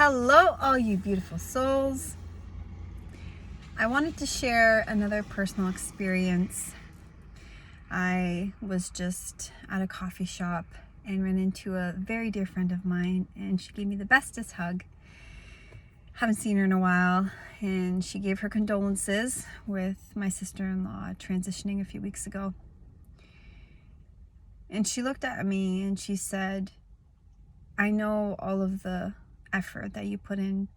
Hello, all you beautiful souls. I wanted to share another personal experience. I was just at a coffee shop and ran into a very dear friend of mine, and she gave me the bestest hug. Haven't seen her in a while, and she gave her condolences with my sister-in-law transitioning a few weeks ago. And she looked at me and she said, "I know all of the effort that you put in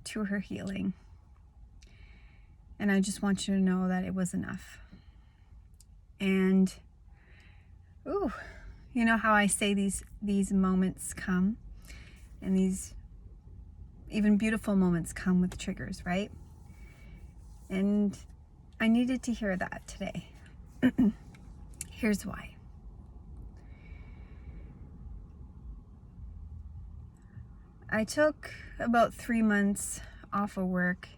to her healing, and I just want you to know that it was enough." And you know how I say these moments come, and these even beautiful moments come with triggers, right? And I needed to hear that today. Here's why. I took about 3 months off of work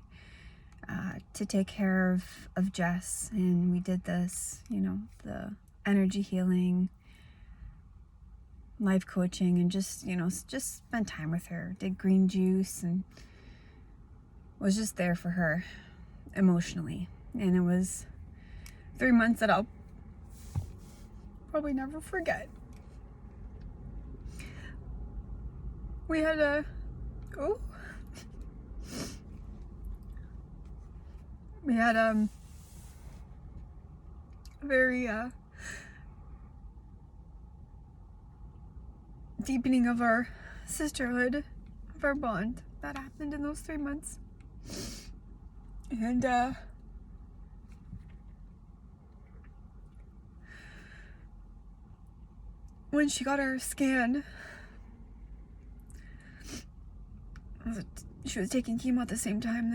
to take care of Jess, and we did this, the energy healing, life coaching, and just spent time with her, did green juice, and was just there for her emotionally. And it was 3 months that I'll probably never forget. We had a very deepening of our sisterhood, of our bond that happened in those 3 months. And when she got her scan, she was taking chemo at the same time.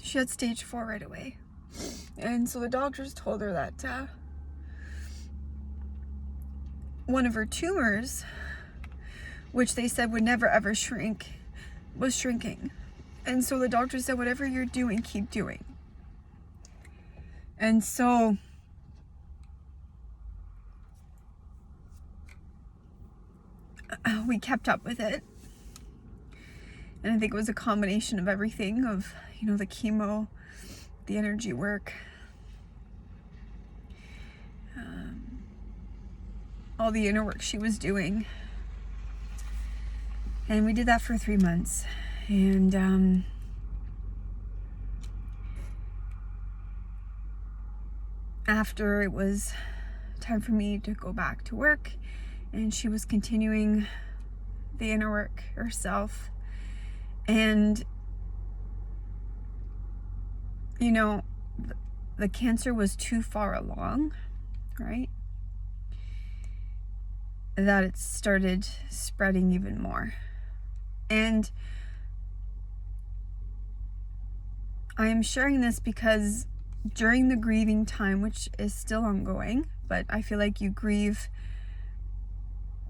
She had stage 4 right away. And so the doctors told her that one of her tumors, which they said would never ever shrink, was shrinking. And so the doctor said, whatever you're doing, keep doing. And so we kept up with it. And I think it was a combination of everything, of, the chemo, the energy work, all the inner work she was doing. And we did that for 3 months. And after it was time for me to go back to work, and she was continuing the inner work herself. And, the cancer was too far along, right? That it started spreading even more. And I am sharing this because during the grieving time, which is still ongoing, but I feel like you grieve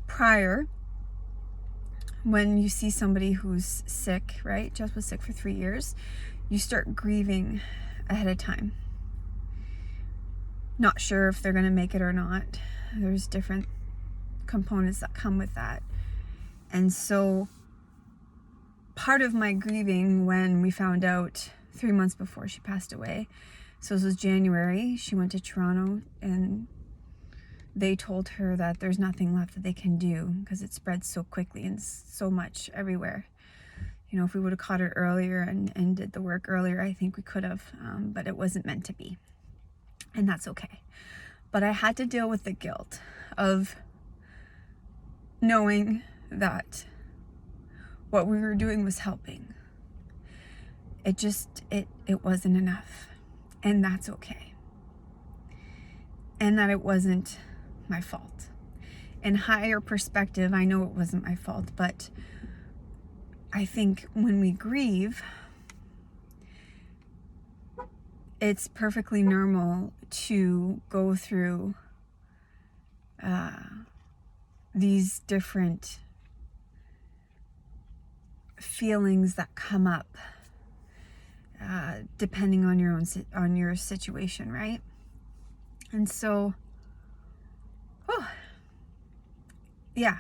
prior when you see somebody who's sick, right? Jess was sick for 3 years. You start grieving ahead of time. Not sure if they're going to make it or not. There's different components that come with that. And so part of my grieving, when we found out 3 months before she passed away, so this was January, she went to Toronto, and they told her that there's nothing left that they can do because it spread so quickly and so much everywhere. If we would have caught her earlier and did the work earlier, I think we could have, but it wasn't meant to be. And that's okay. But I had to deal with the guilt of knowing that what we were doing was helping. It wasn't enough. And that's okay. And that it wasn't my fault. In higher perspective, I know it wasn't my fault, but I think when we grieve, it's perfectly normal to go through these different feelings that come up depending on your situation, right? And so yeah,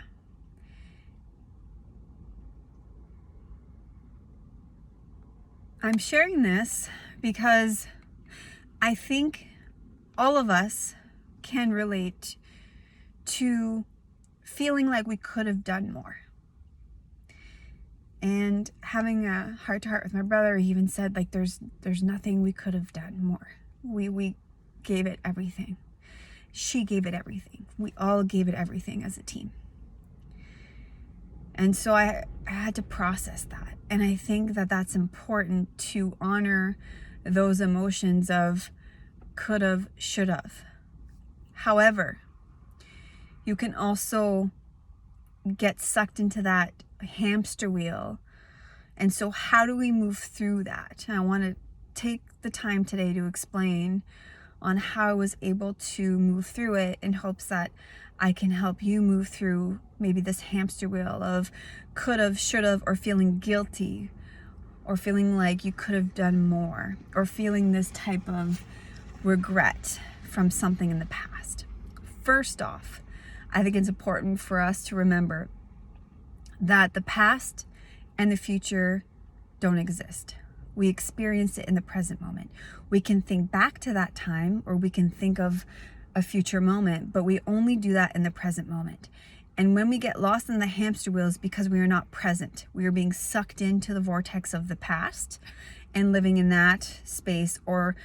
I'm sharing this because I think all of us can relate to feeling like we could have done more. And having a heart-to-heart with my brother, he even said, like, there's nothing we could have done more. We gave it everything. She gave it everything. We all gave it everything as a team. And so I had to process that. And I think that that's important, to honor those emotions of could have, should have. However, you can also get sucked into that hamster wheel. And so how do we move through that? And I want to take the time today to explain on how I was able to move through it, in hopes that I can help you move through maybe this hamster wheel of could have, should have, or feeling guilty, or feeling like you could have done more, or feeling this type of regret from something in the past. First off, I think it's important for us to remember that the past and the future don't exist. We experience it in the present moment. We can think back to that time, or we can think of a future moment, but we only do that in the present moment. And when we get lost in the hamster wheel, is because we are not present. We are being sucked into the vortex of the past and living in that space, or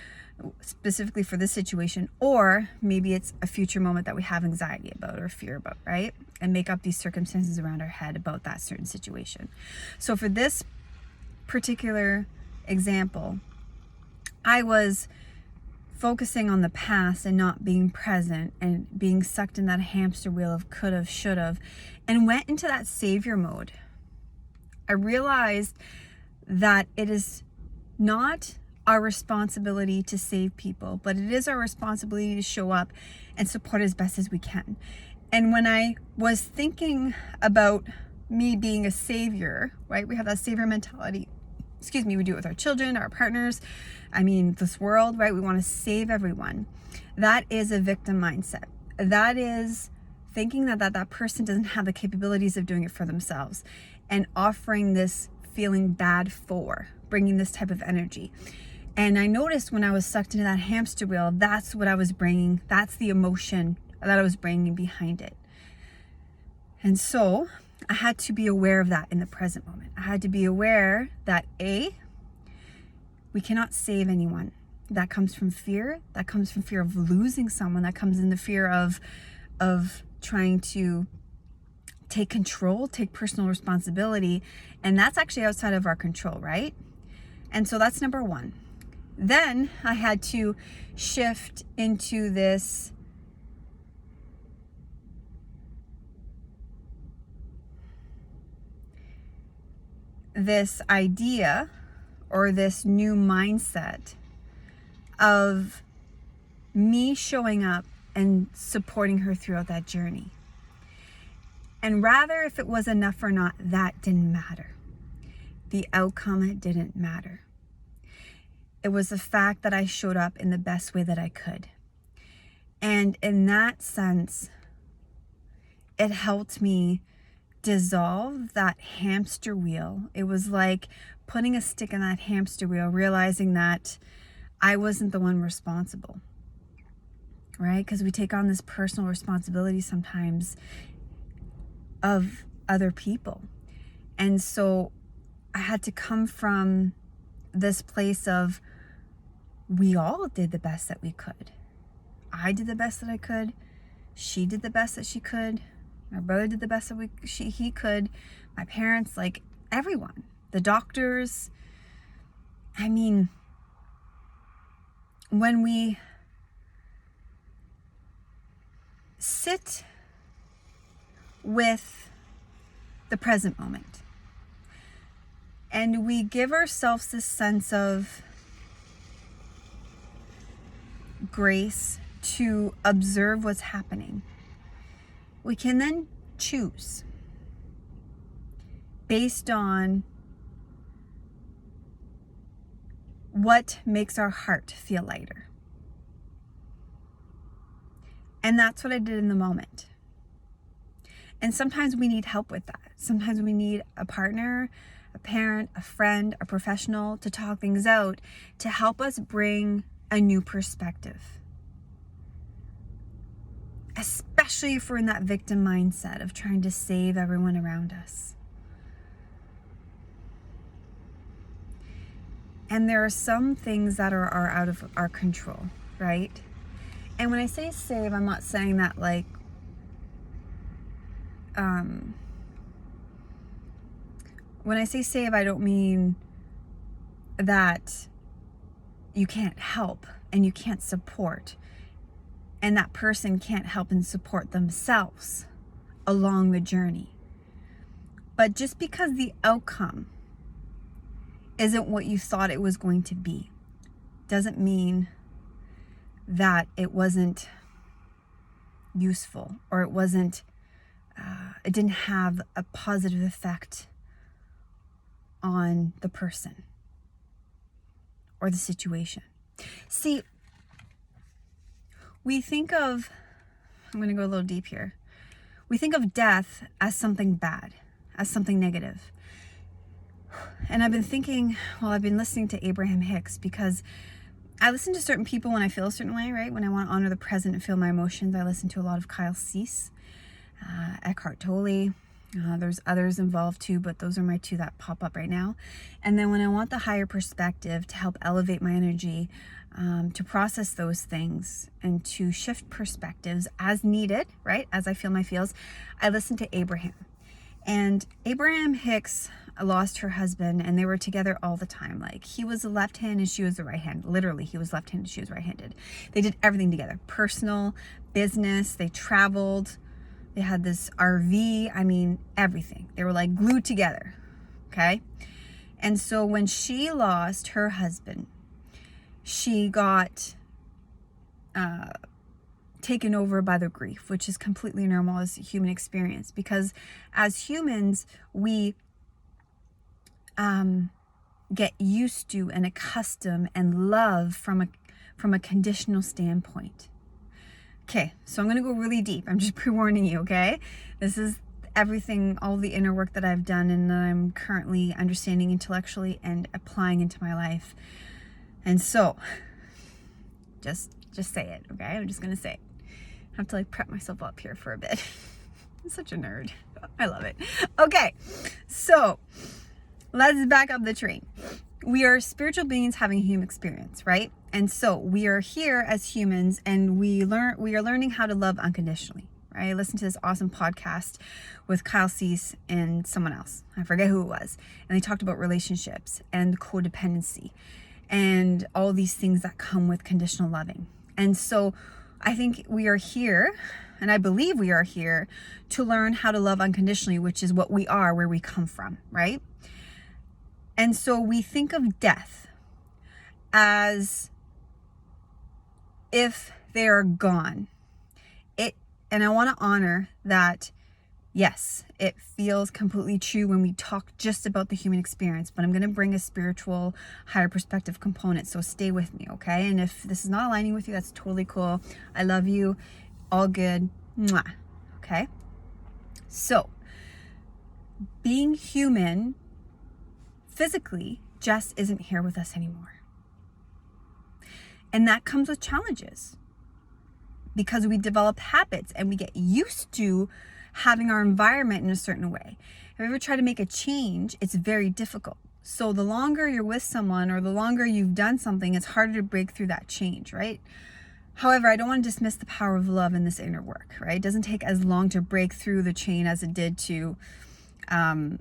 specifically for this situation, or maybe it's a future moment that we have anxiety about or fear about, right? And make up these circumstances around our head about that certain situation. So for this particular example, I was focusing on the past and not being present, and being sucked in that hamster wheel of could have, should have, and went into that savior mode. I realized that it is not our responsibility to save people, but it is our responsibility to show up and support as best as we can. And when I was thinking about me being a savior, right? We have that savior mentality. We do it with our children, our partners. This world, right? We want to save everyone. That is a victim mindset. That is thinking that person doesn't have the capabilities of doing it for themselves, and offering this feeling bad for bringing this type of energy. And I noticed when I was sucked into that hamster wheel, that's what I was bringing. That's the emotion that I was bringing behind it. And so I had to be aware of that in the present moment. I had to be aware that we cannot save anyone. That comes from fear. That comes from fear of losing someone. That comes in the fear of trying to take control, take personal responsibility. And that's actually outside of our control, right? And so that's number one. Then I had to shift into this idea, or this new mindset of me showing up and supporting her throughout that journey. And rather, if it was enough or not, that didn't matter. The outcome didn't matter. It was the fact that I showed up in the best way that I could. And in that sense, it helped me dissolve that hamster wheel. It was like putting a stick in that hamster wheel, realizing that I wasn't the one responsible, right? Because we take on this personal responsibility sometimes of other people. And so I had to come from this place of, we all did the best that we could. I did the best that I could. She did the best that she could. My brother did the best that he could. My parents, like everyone, the doctors. When we sit with the present moment and we give ourselves this sense of grace to observe what's happening, we can then choose based on what makes our heart feel lighter. And that's what I did in the moment. And sometimes we need help with that. Sometimes we need a partner, a parent, a friend, a professional, to talk things out, to help us bring a new perspective. Especially if we're in that victim mindset of trying to save everyone around us. And there are some things that are out of our control, right? And when I say save, I'm not saying that like, when I say save, I don't mean that you can't help and you can't support, and that person can't help and support themselves along the journey. But just because the outcome isn't what you thought it was going to be, doesn't mean that it wasn't useful, or it didn't have a positive effect on the person or the situation. See, we think of, I'm going to go a little deep here. We think of death as something bad, as something negative. And I've been listening to Abraham Hicks, because I listen to certain people when I feel a certain way, right? When I want to honor the present and feel my emotions, I listen to a lot of Kyle Cease, Eckhart Tolle. There's others involved too, but those are my two that pop up right now. And then when I want the higher perspective to help elevate my energy, to process those things and to shift perspectives as needed, right? As I feel my feels, I listen to Abraham. And Abraham Hicks lost her husband, and they were together all the time. Like, he was the left hand and she was the right hand. Literally, he was left-handed, she was right-handed. They did everything together. Personal, business, they traveled. They had this RV. I mean, everything. They were like glued together. Okay? And so when she lost her husband, she got taken over by the grief, which is completely normal as a human experience, because as humans, we get used to and accustomed and love from a conditional standpoint. Okay, so I'm going to go really deep. I'm just pre-warning you, okay? This is everything, all the inner work that I've done and that I'm currently understanding intellectually and applying into my life. And so, just say it, okay? I'm just going to say it. I have to like prep myself up here for a bit. I'm such a nerd. I love it. Okay, so let's back up the train. We are spiritual beings having a human experience, right? And so we are here as humans, and we are learning how to love unconditionally, right? I listened to this awesome podcast with Kyle Cease and someone else. I forget who it was. And they talked about relationships and codependency and all these things that come with conditional loving. And so I think we are here, and I believe we are here to learn how to love unconditionally, which is what we are, where we come from, right? And so we think of death as if they are gone. And I want to honor that. Yes, it feels completely true when we talk just about the human experience, but I'm going to bring a spiritual, higher perspective component. So stay with me, okay? And if this is not aligning with you, that's totally cool. I love you. All good. Mwah. Okay? So, being human physically just isn't here with us anymore. And that comes with challenges, because we develop habits and we get used to having our environment in a certain way. If you ever try to make a change, it's very difficult. So the longer you're with someone, or the longer you've done something, it's harder to break through that change, right? However, I don't want to dismiss the power of love in this inner work, right? It doesn't take as long to break through the chain as it did to, as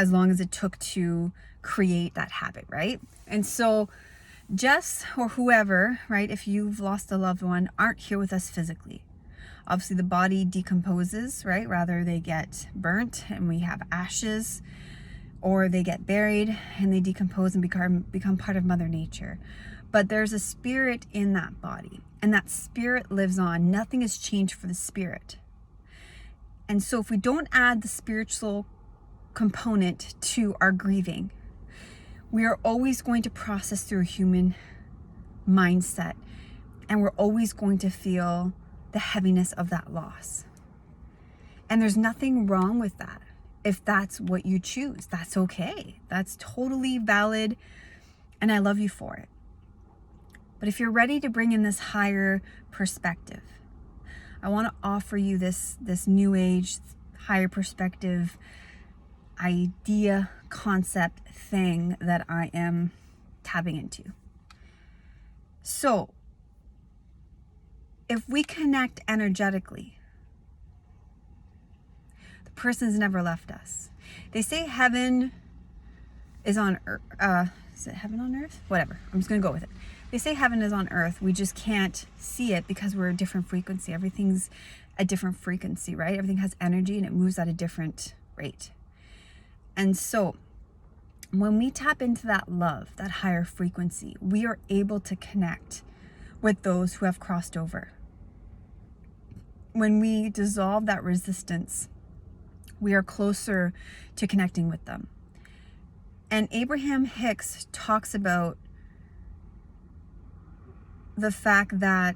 long as it took to create that habit, right? And so Jess or whoever, right, if you've lost a loved one, aren't here with us physically. Obviously the body decomposes, right? Rather they get burnt and we have ashes, or they get buried and they decompose and become part of Mother Nature. But there's a spirit in that body, and that spirit lives on. Nothing has changed for the spirit. And so if we don't add the spiritual component to our grieving, we are always going to process through a human mindset, and we're always going to feel the heaviness of that loss. And there's nothing wrong with that. if that's what you choose. That's okay. That's totally valid, and I love you for it. But if you're ready to bring in this higher perspective, I want to offer you this new age, higher perspective idea, concept thing that I am tapping into. So, if we connect energetically, the person's never left us. They say heaven is on earth. Is it heaven on earth? Whatever. I'm just going to go with it. They say heaven is on earth. We just can't see it because we're a different frequency. Everything's a different frequency, right? Everything has energy and it moves at a different rate. And so when we tap into that love, that higher frequency, we are able to connect with those who have crossed over. When we dissolve that resistance, we are closer to connecting with them. And Abraham Hicks talks about the fact that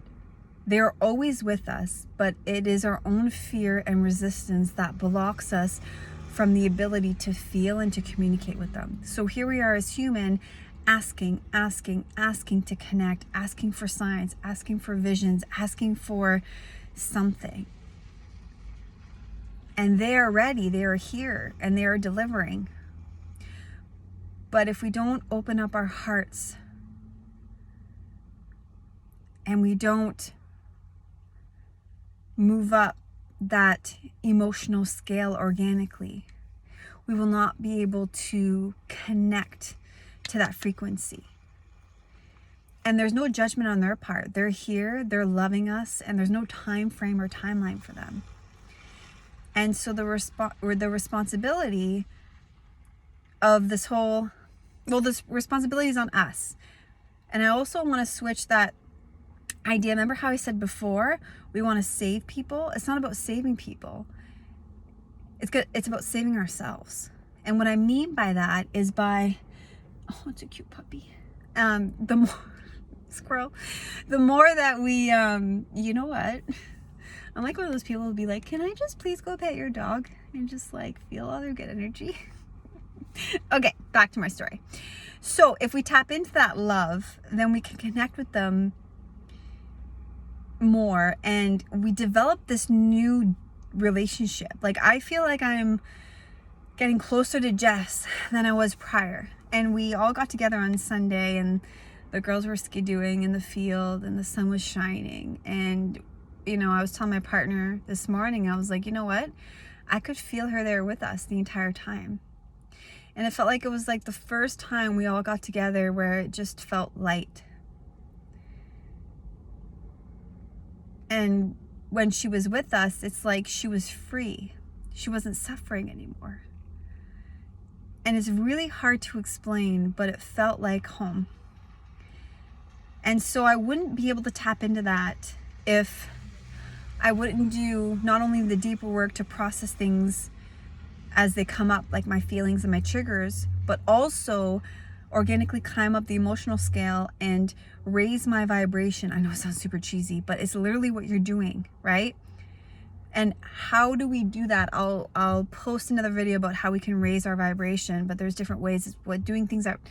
they're always with us, but it is our own fear and resistance that blocks us from the ability to feel and to communicate with them. So here we are as human, asking to connect, asking for signs, asking for visions, asking for something. And they are ready, they are here, and they are delivering. But if we don't open up our hearts and we don't move up that emotional scale organically, we will not be able to connect to that frequency. And there's no judgment on their part. They're here, they're loving us, and there's no time frame or timeline for them. And so the responsibility of this responsibility is on us. And I also want to switch that idea. Remember how I said before, we want to save people? It's not about saving people. It's about saving ourselves. And what I mean by that is oh, it's a cute puppy. The more squirrel, the more that we, you know what? I'm like one of those people who'll be like, can I just please go pet your dog and just like feel all their good energy? Okay, back to my story. So if we tap into that love, then we can connect with them more, and we develop this new relationship. Like, I feel like I'm getting closer to Jess than I was prior. And we all got together on Sunday, and the girls were skidooing in the field, and the sun was shining. And, you know, I was telling my partner this morning, I was like, you know what? I could feel her there with us the entire time. And it felt like it was like the first time we all got together where it just felt light. And when she was with us, it's like she was free. She wasn't suffering anymore. And it's really hard to explain, but it felt like home. And so I wouldn't be able to tap into that if I wouldn't do not only the deeper work to process things as they come up, like my feelings and my triggers, but also organically climb up the emotional scale and raise my vibration. I know it sounds super cheesy, but it's literally what you're doing, right? And how do we do that? I'll post another video about how we can raise our vibration, but there's different ways. It's doing things that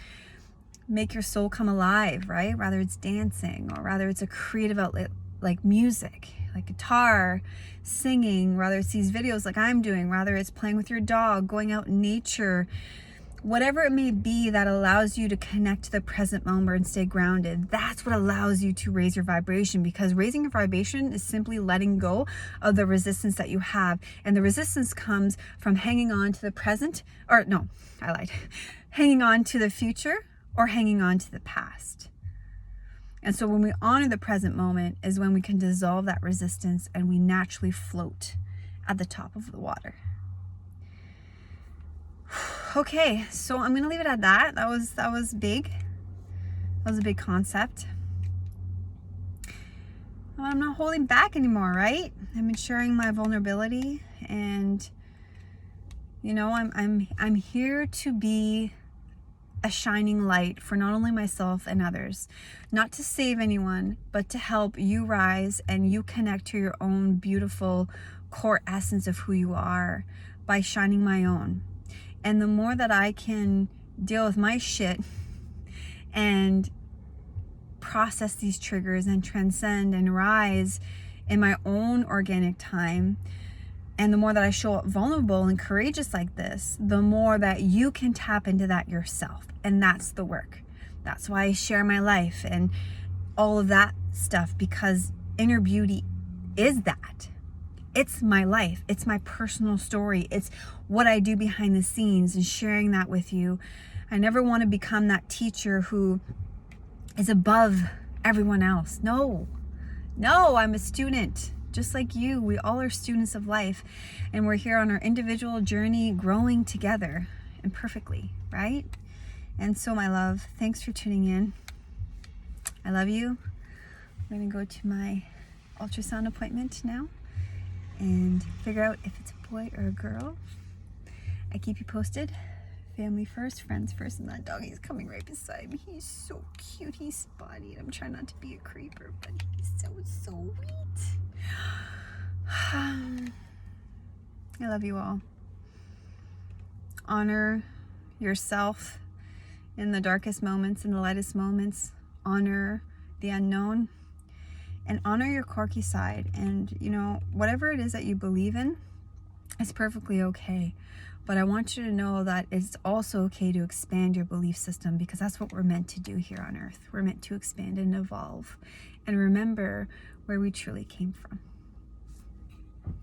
make your soul come alive, right? Rather it's dancing, or rather it's a creative outlet like music, like guitar, singing, rather it's these videos like I'm doing, rather it's playing with your dog, going out in nature, whatever it may be that allows you to connect to the present moment and stay grounded. That's what allows you to raise your vibration, because raising your vibration is simply letting go of the resistance that you have. And the resistance comes from hanging on to the present, or no, I lied, hanging on to the future or hanging on to the past. And so when we honor the present moment is when we can dissolve that resistance and we naturally float at the top of the water. Okay, so I'm going to leave it at that. That was big. That was a big concept. Well, I'm not holding back anymore, right? I'm sharing my vulnerability, and you know, I'm here to be a shining light for not only myself and others, not to save anyone, but to help you rise and you connect to your own beautiful core essence of who you are by shining my own. And the more that I can deal with my shit and process these triggers and transcend and rise in my own organic time, and the more that I show up vulnerable and courageous like this, the more that you can tap into that yourself. And that's the work. That's why I share my life and all of that stuff, because inner beauty is that. It's my life. It's my personal story. It's what I do behind the scenes and sharing that with you. I never want to become that teacher who is above everyone else. No, I'm a student. Just like you, we all are students of life, and we're here on our individual journey, growing together imperfectly, right? And so, my love, thanks for tuning in. I love you. I'm going to go to my ultrasound appointment now and figure out if it's a boy or a girl. I keep you posted. Family first, friends first, and that doggy is coming right beside me. He's so cute. He's spotty. I'm trying not to be a creeper, but he's so sweet. I love you all. Honor yourself in the darkest moments, in the lightest moments. Honor the unknown and honor your quirky side. And whatever it is that you believe in is perfectly okay. But I want you to know that it's also okay to expand your belief system, because that's what we're meant to do here on earth. We're meant to expand and evolve and remember where we truly came from.